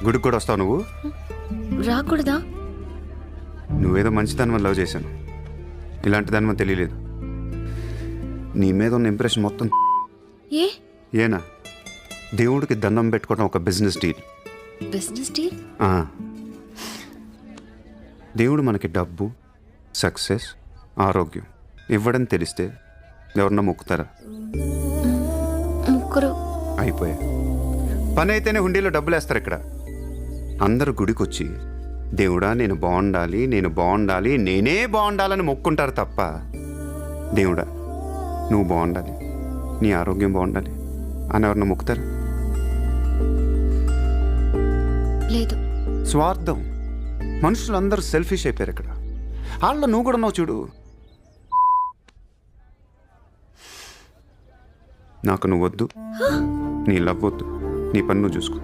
గుడికి కూడా వస్తావు నువ్వు? రాకూడదా? నువ్వేదో మంచిదాన్ని లవ్ చేశాను, ఇలాంటి దాని తెలియలేదు. నీ మీద ఉన్న ఇంప్రెషన్ మొత్తం ఏనా దేవుడికి దండం పెట్టుకోవడం ఒక బిజినెస్ డీల్. Business deal? దేవుడు మనకి డబ్బు, సక్సెస్, ఆరోగ్యం ఇవ్వడం తెలిస్తే ఎవరన్నా మొక్కుతారా? ముగ్గురు అయిపోయా. పని అయితేనే హుండీలో డబ్బులు వేస్తారు. ఇక్కడ అందరూ గుడికి వచ్చి దేవుడా నేను బాగుండాలి, నేను బాగుండాలి, నేనే బాగుండాలని మొక్కుంటారు తప్ప దేవుడా నువ్వు బాగుండాలి, నీ ఆరోగ్యం బాగుండాలి అని ఎవరన్నా మొక్కుతారు? లేదు. స్వార్థం. మనుషులందరూ సెల్ఫిష్ అయిపోయారు ఇక్కడ. వాళ్ళ నువ్వు కూడా ఉన్నావు చూడు. నాకు నువ్వు వద్దు, నీ లవ్ వద్దు, నీ పని నువ్వు చూసుకో.